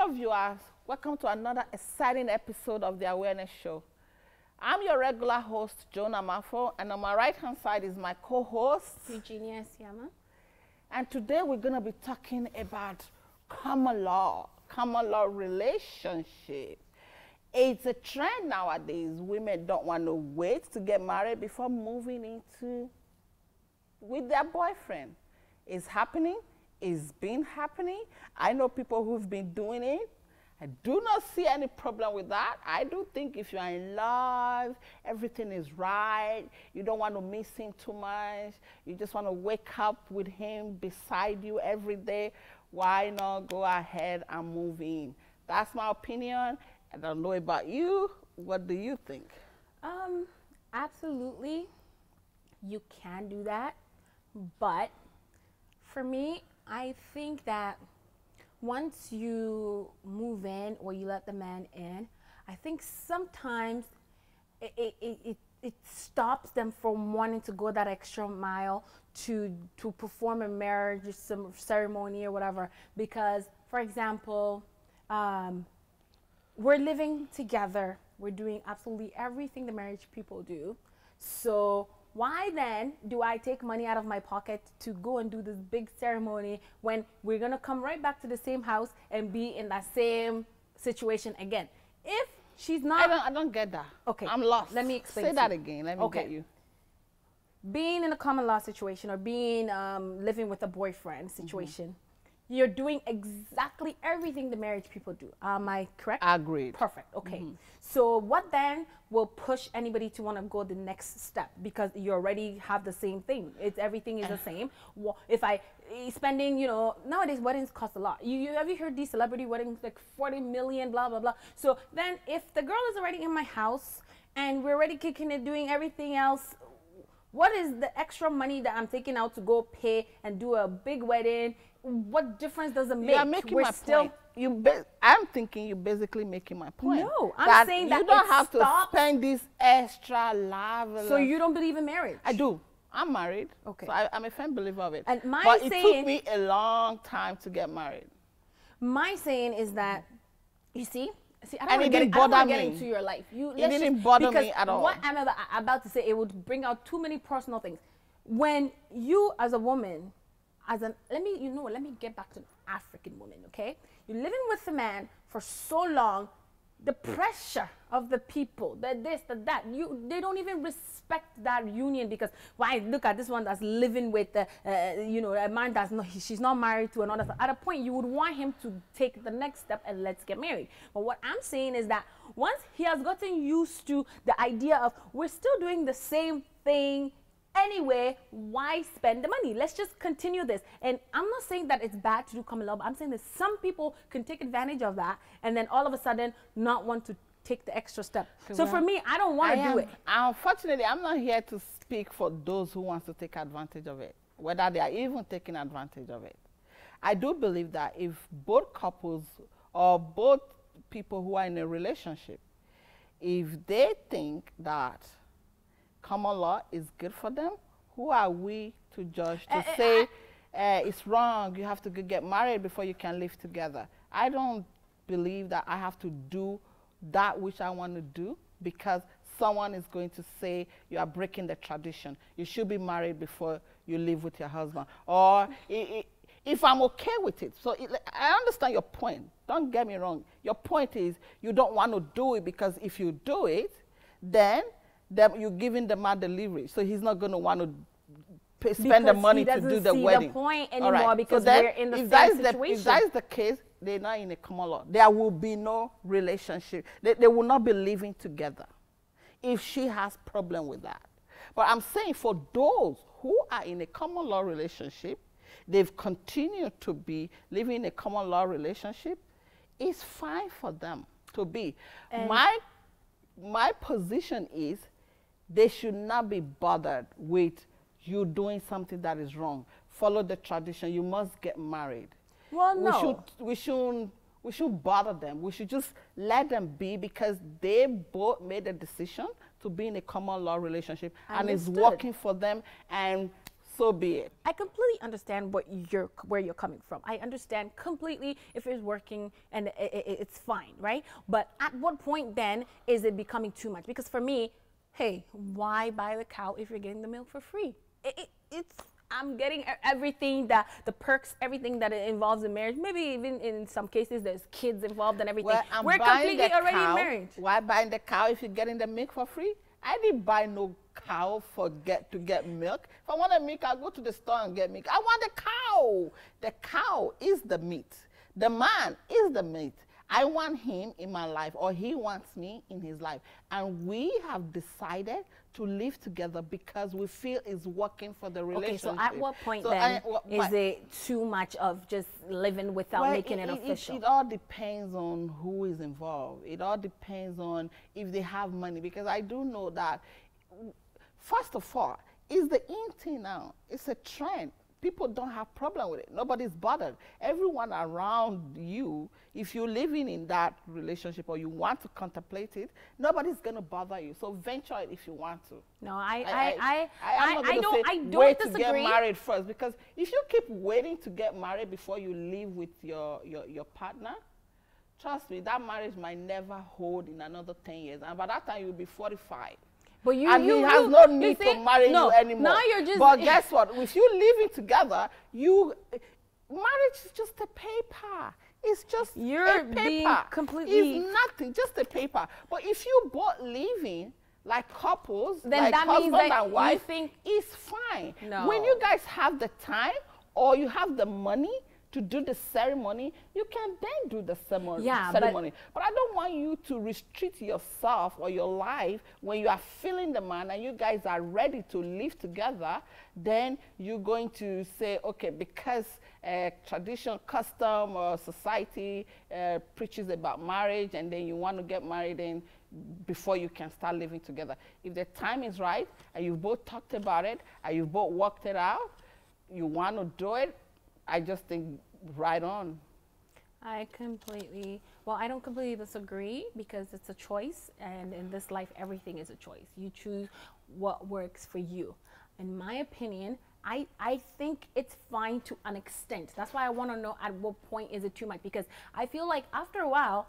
Hello viewers, welcome to another exciting episode of the Awareness Show. I'm your regular host, Jonah Mafo, and on my right-hand side is my co-host, Eugenia Siama. And today we're going to be talking about common law relationship. It's a trend nowadays. Women don't want to wait to get married before moving into with their boyfriend. It's happening. It's been happening. I know people who've been doing it. I do not see any problem with that. I do think if you're in love, everything is right. You don't want to miss him too much. You just want to wake up with him beside you every day. Why not go ahead and move in? That's my opinion. I don't know about you. What do you think? Absolutely. You can do that. But for me, I think that once you move in or you let the man in, I think sometimes it stops them from wanting to go that extra mile to perform a marriage some ceremony or whatever. Because, for example, we're living together. We're doing absolutely everything the marriage people do. So why then do I take money out of my pocket to go and do this big ceremony when we're going to come right back to the same house and be in that same situation again? If she's not... I don't get that. Okay. I'm lost. Let me explain. Say that again. Let me get you. Being in a common law situation or being living with a boyfriend situation, you're doing exactly everything the marriage people do. Am I correct? Agreed. Perfect. Okay. So what then will push anybody to want to go the next step? Because you already have the same thing. Everything is the same. Well, if I spending, you know, nowadays weddings cost a lot. Have you heard these celebrity weddings like 40 million, blah blah blah. So then if the girl is already in my house and we're already kicking it, doing everything else, what is the extra money that I'm taking out to go pay and do a big wedding? What difference does it make? You're making my point. I'm thinking you're basically making my point. No, I'm saying that you don't have to spend this extra lavish. So you don't believe in marriage? I do. I'm married. Okay. So I'm a firm believer of it. And but it took me a long time to get married. My saying is that, you see, I don't want to get into your life. It didn't bother me at all. What I'm about to say, it would bring out too many personal things. When you, as a woman, let me get back to the African woman, okay? You're living with a man for so long, the pressure of the people, the this, the that, they don't even respect that union because why? Look at this one that's living with, a man that's not, she's not married to another. At a point, you would want him to take the next step and let's get married. But what I'm saying is that once he has gotten used to the idea of we're still doing the same thing anyway, why spend the money? Let's just continue this. And I'm not saying that it's bad to do common law, but I'm saying that some people can take advantage of that and then all of a sudden not want to take the extra step. So for me, I don't want to do it. Unfortunately, I'm not here to speak for those who want to take advantage of it, whether they are even taking advantage of it. I do believe that if both couples or both people who are in a relationship, if they think that common law is good for them, who are we to judge to say it's wrong, you have to get married before you can live together? I don't believe that I have to do that which I want to do because someone is going to say you are breaking the tradition. You should be married before you live with your husband. Or if I'm okay with it. So I understand your point. Don't get me wrong. Your point is you don't want to do it because if you do it, then you're giving the man the leverage, so he's not going to want to spend the money to do the wedding. He doesn't see the point anymore because we're in the same situation. If that is the case, they're not in a common law. There will be no relationship. They will not be living together if she has problem with that. But I'm saying for those who are in a common law relationship, they've continued to be living in a common law relationship, it's fine for them to be. My position is they should not be bothered with you doing something that is wrong. Follow the tradition. You must get married. Well, no. We shouldn't bother them. We should just let them be because they both made a decision to be in a common law relationship and it's working for them. And so be it. I completely understand where you're coming from. I understand completely if it's working and it's fine, right? But at what point then is it becoming too much? Because for me, hey, why buy the cow if you're getting the milk for free? I'm getting everything that the perks, everything that it involves in marriage. Maybe even in some cases there's kids involved and everything. Well, we're completely already married. Why buying the cow if you're getting the milk for free? I didn't buy no cow to get milk. If I want a milk, I'll go to the store and get milk. I want the cow. The cow is the meat. The man is the meat. I want him in my life, or he wants me in his life. And we have decided to live together because we feel it's working for the relationship. Okay, so at what point then is it too much of just living without making it official? It all depends on who is involved. It all depends on if they have money, because I do know that, first of all, it's the in thing now. It's a trend. People don't have problem with it. Nobody's bothered. Everyone around you, if you're living in that relationship or you want to contemplate it, nobody's going to bother you. So venture it if you want to. No, I don't wait disagree. To get married first, because if you keep waiting to get married before you live with your partner, trust me, that marriage might never hold in another 10 years. And by that time, you'll be 45. But he has no need to marry you anymore. Now you're just. But guess what? If you living together, marriage is just a paper. It's just a paper. Being completely. It's nothing, just a paper. But if you both living like couples, then like that husband means that and wife, you think it's fine. No. When you guys have the time or you have the money to do the ceremony, you can then do the ceremony. But I don't want you to restrict yourself or your life when you are feeling the man and you guys are ready to live together. Then you're going to say, okay, because tradition, custom, or society preaches about marriage, and then you want to get married in before you can start living together. If the time is right and you both talked about it and you both worked it out, you want to do it, I just think right on. I don't completely disagree, because it's a choice, and in this life everything is a choice. You choose what works for you. In my opinion, I think it's fine to an extent. That's why I want to know at what point is it too much, because I feel like after a while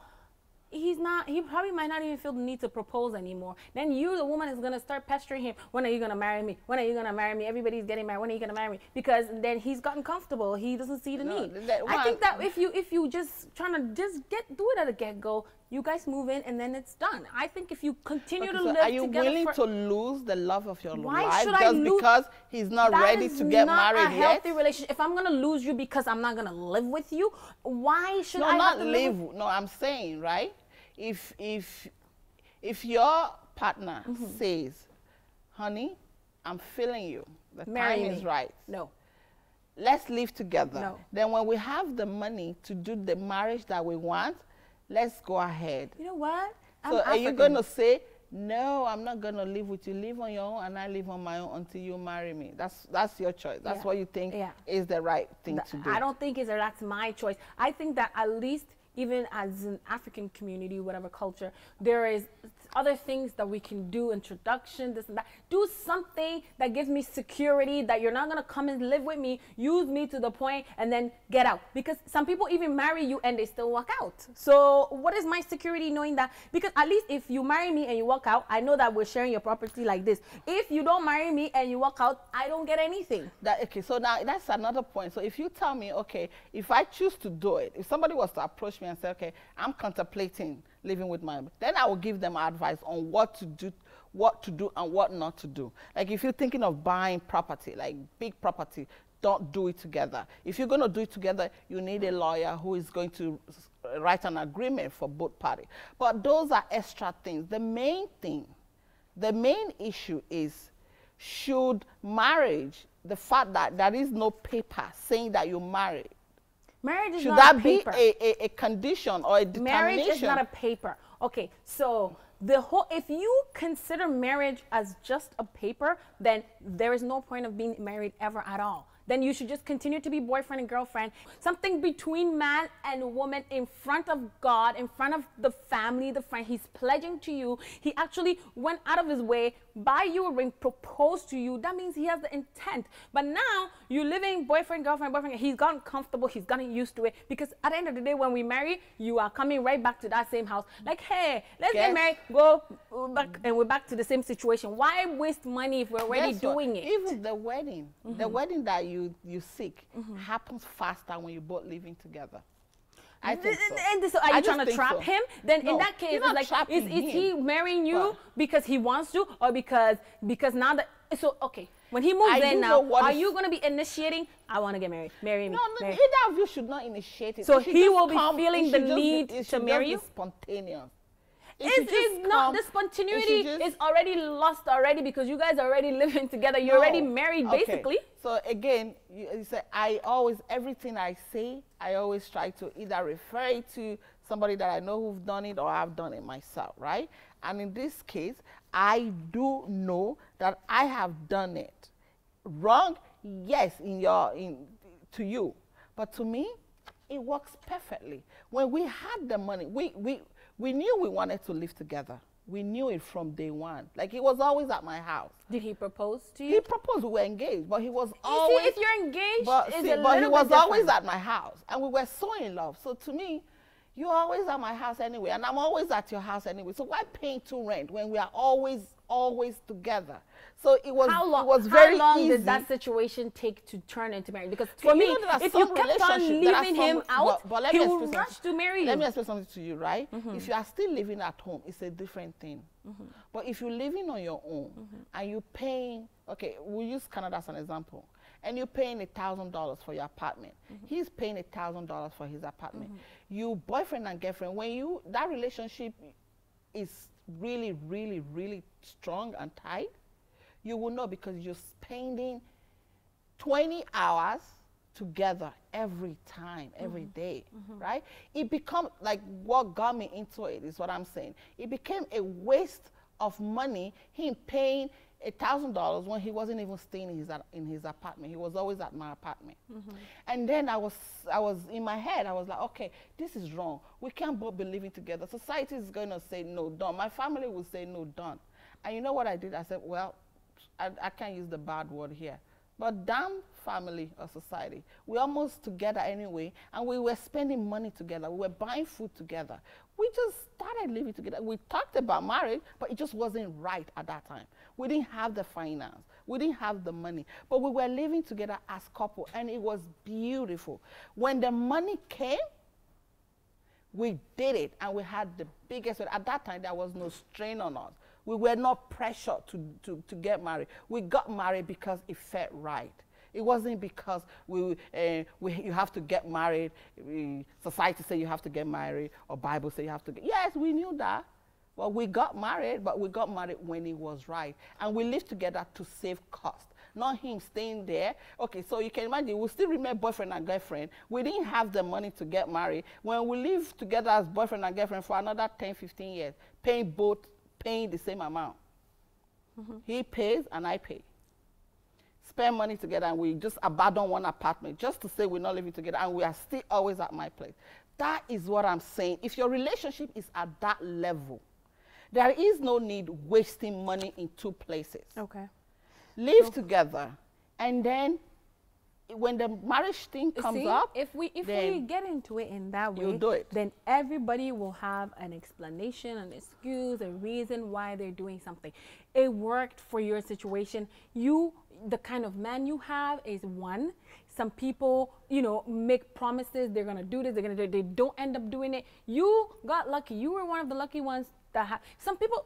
he probably might not even feel the need to propose anymore. Then you, the woman, is going to start pestering him. When are you going to marry me? When are you going to marry me? Everybody's getting married. When are you going to marry me? Because then he's gotten comfortable. He doesn't see the need. I think that if you just trying to do it at a get-go, you guys move in and then it's done. I think if you continue to live together, are you willing to lose the love of your life just because he's not ready to get married yet? That is not a healthy relationship. If I'm going to lose you because I'm not going to live with you, why should I have to live? No, I'm saying, right? If your partner says, honey, I'm feeling you, the time is right. No. Let's live together. No. Then when we have the money to do the marriage that we want, let's go ahead. You know what? So are you going to say, no, I'm not going to live with you. Live on your own and I live on my own until you marry me. That's your choice. That's what you think is the right thing to do. I don't think that's my choice. I think that at least, even as an African community, whatever culture, there is other things that we can do, introduction, this and that. Do something that gives me security, that you're not going to come and live with me, use me to the point, and then get out. Because some people even marry you and they still walk out. So what is my security knowing that? Because at least if you marry me and you walk out, I know that we're sharing your property like this. If you don't marry me and you walk out, I don't get anything. Okay, so now that's another point. So if you tell me, okay, if I choose to do it, if somebody was to approach me and say, okay, I'm contemplating living with my, then I will give them advice on what to do and what not to do. Like if you're thinking of buying property, like big property, don't do it together. If you're going to do it together, you need a lawyer who is going to write an agreement for both parties. But those are extra things. The main issue is, should marriage, the fact that there is no paper saying that you're married, marriage is should not that a paper. Be a condition or a determination? Marriage is not a paper. Okay, so if you consider marriage as just a paper, then there is no point of being married ever at all. then you should just continue to be boyfriend and girlfriend. Something between man and woman in front of God, in front of the family, the friend. He's pledging to you. He actually went out of his way, buy you a ring, proposed to you. That means he has the intent. But now you're living boyfriend, girlfriend, boyfriend. He's gotten comfortable. He's gotten used to it. Because at the end of the day, when we marry, you are coming right back to that same house. Like, hey, let's get married, go back, and we're back to the same situation. Why waste money if we're already doing it? Even the wedding, the wedding that you seek happens faster when you're both living together. I think so. So are you trying to trap him? Then no, in that case, it's like, is he marrying you because he wants to, or because now that, so okay, when he moves in now, are you going to be initiating, I want to get married, marry me? No, marry. either of you should not initiate it. So he will be feeling the need to marry you? Spontaneous. It's not, the spontaneity is already lost already, because you guys are already living together. You're already married, basically. So again, you say, everything I say, I always try to either refer it to somebody that I know who've done it, or I've done it myself, right? And in this case, I do know that I have done it. Wrong, yes, to you. But to me, it works perfectly. When we had the money, we knew we wanted to live together. We knew it from day one. Like, he was always at my house. Did he propose to you? He proposed. We were engaged, but he was always. See, if you're engaged, but he was always at my house, and we were so in love. So to me, you're always at my house anyway, and I'm always at your house anyway. So why paying two rent when we are always together? So it was. How long did that situation take to turn into marriage? Because for me, if you kept on leaving him out, he will rush to marry you. Let me explain something to you, right? If you are still living at home, it's a different thing. But if you're living on your own and you're paying, okay, we'll use Canada as an example, and you're paying $1,000 for your apartment. He's paying $1,000 for his apartment. You boyfriend and girlfriend, when that relationship is really, really, really strong and tight, you will know, because you're spending 20 hours together every time, every day, right? It becomes like, what got me into it is what I'm saying. It became a waste of money, him paying $1,000 when he wasn't even staying in his apartment. He was always at my apartment. And then I was in my head, I was like, okay, this is wrong. We can't both be living together. Society is going to say no, done. My family will say no, done. And you know what I did? I said, well, I can't use the bad word here, but damn family or society, we're almost together anyway, and we were spending money together. We were buying food together. We just started living together. We talked about marriage, but it just wasn't right at that time. We didn't have the finance. We didn't have the money, but we were living together as couple, and it was beautiful. When the money came, we did it, and we had the biggest. At that time, there was no strain on us. We were not pressured to get married. We got married because it felt right. It wasn't because you have to get married. Society say you have to get married, or Bible say you have to get. Yes, we knew that. Well, we got married, but we got married when it was right. And we lived together to save cost, not him staying there. Okay, so you can imagine, we still remain boyfriend and girlfriend. We didn't have the money to get married. When we lived together as boyfriend and girlfriend for another 10, 15 years, paying the same amount. He pays and I pay. Spend money together, and we just abandon one apartment just to say we're not living together, and we are still always at my place. That is what I'm saying. If your relationship is at that level, there is no need wasting money in two places. Okay. Live together, and then when the marriage thing comes up, if we get into it in that way, you'll do it. Then everybody will have an explanation, an excuse, a reason why they're doing something. It worked for your situation. The kind of man you have is one. Some people, make promises. They're gonna do this. They don't end up doing it. You got lucky. You were one of the lucky ones that have. Some people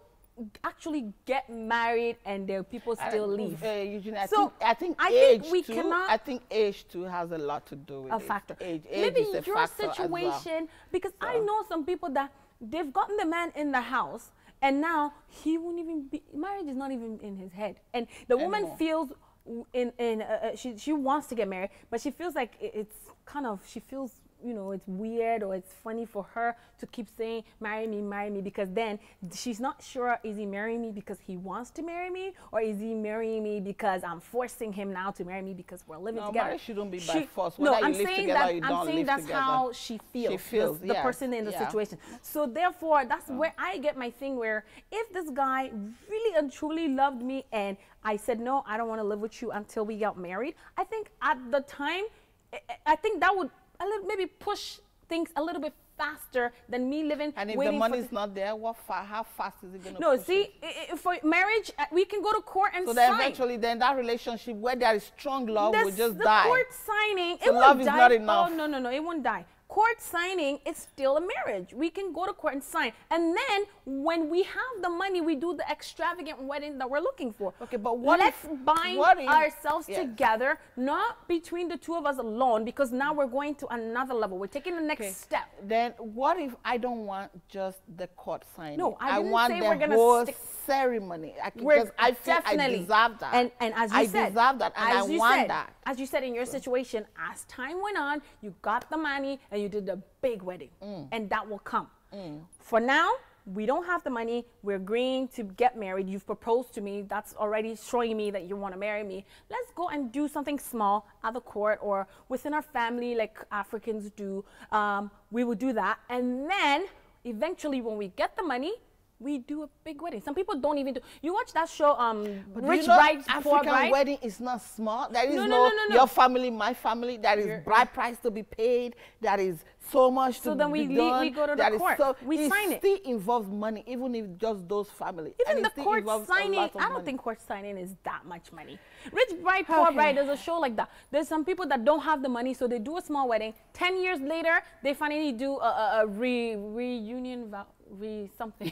actually get married and their people still leave. Eugene, I think age too has a lot to do with a factor. Age Maybe is a your factor situation, as well. because I know some people that they've gotten the man in the house, and now he won't even be. Marriage is not even in his head, and the woman feels she wants to get married, but she feels like it's kind of, she feels you know, it's weird or it's funny for her to keep saying, marry me, because then she's not sure, is he marrying me because he wants to marry me, or is he marrying me because I'm forcing him now to marry me because we're living together? Marriage shouldn't be by force. No, Whether I'm you live saying together that, or you I'm don't saying live that's together. how she feels. She feels, the person in the situation. So therefore, that's where I get my thing where if this guy really and truly loved me and I said, no, I don't want to live with you until we got married, I think at the time, I think that would maybe push things a little bit faster than me living. And if the money is not there, how fast is it going to? No, see, for marriage, we can go to court and so sign. then eventually, then that relationship where there is strong love will just the die. Court signing, so it love won't is die. not enough. Oh no, it won't die. Court signing is still a marriage. We can go to court and sign. And then when we have the money, we do the extravagant wedding that we're looking for. Okay, but let's bind ourselves together, not between the two of us alone, because now we're going to another level. We're taking the next step. Then what if I don't want just the court signing? No, I want say the we're gonna whole ceremony. Because I feel I deserve that. And as you said, I deserve that, and I want that. As you said in your situation, as time went on, you got the money and you did a big wedding, and that will come. For now, we don't have the money. We're agreeing to get married. You've proposed to me. That's already showing me that you want to marry me. Let's go and do something small at the court or within our family like Africans do. We will do that. And then eventually when we get the money, we do a big wedding. Some people don't even do. You watch that show, Rich Brides, Poor Bride? African wedding is not small. There is no your family, my family. There is bride price to be paid. There is so much to be done. So then we go to the court. We sign it. It still involves money, even if just those families. Even the court signing, I don't think court signing is that much money. Rich Bride, Poor Bride, there's a show like that. There's some people that don't have the money, so they do a small wedding. 10 years later, they finally do a reunion vow.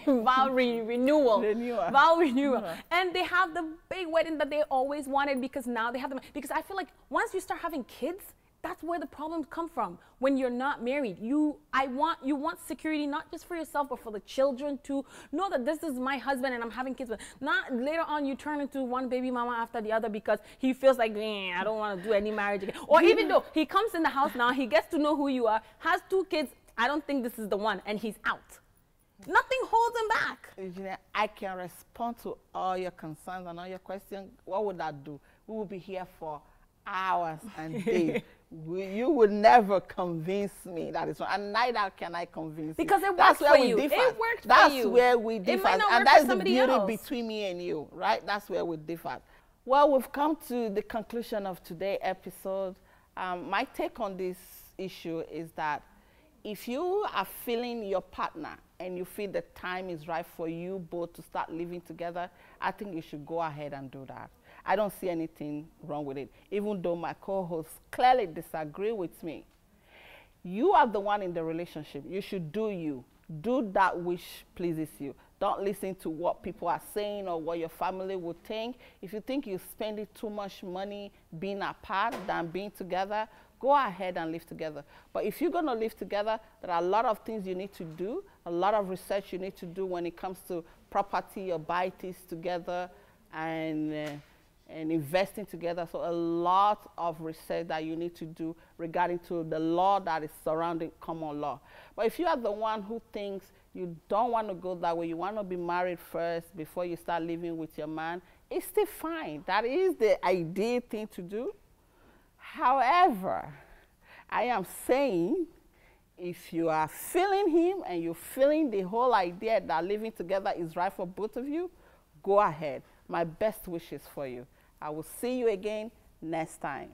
Vow renewal. And they have the big wedding that they always wanted because now they have them. Because I feel like once you start having kids, that's where the problems come from. When you're not married, you want security not just for yourself but for the children to know that this is my husband and I'm having kids with. Not later on you turn into one baby mama after the other because he feels like I don't want to do any marriage again. Or even though he comes in the house now, he gets to know who you are, has 2 kids. I don't think this is the one, and he's out. Nothing holds him back. I can respond to all your concerns and all your questions. What would that do? We will be here for hours and days. You would never convince me that it's wrong, and neither can I convince you. Because it works for you. It worked for you. That's where we differ. And that's the beauty between me and you, right? That's where we differ. Well, we've come to the conclusion of today's episode. My take on this issue is that if you are feeling your partner and you feel the time is right for you both to start living together, I think you should go ahead and do that. I don't see anything wrong with it, even though my co-hosts clearly disagree with me. You are the one in the relationship. You should do you. Do that which pleases you. Don't listen to what people are saying or what your family would think. If you think you're spending too much money being apart than being together, go ahead and live together. But if you're going to live together, there are a lot of things you need to do, a lot of research you need to do when it comes to property or buy things together and investing together. So a lot of research that you need to do regarding to the law that is surrounding common law. But if you are the one who thinks you don't want to go that way, you want to be married first before you start living with your man, it's still fine. That is the ideal thing to do. However, I am saying if you are feeling him and you're feeling the whole idea that living together is right for both of you, go ahead. My best wishes for you. I will see you again next time.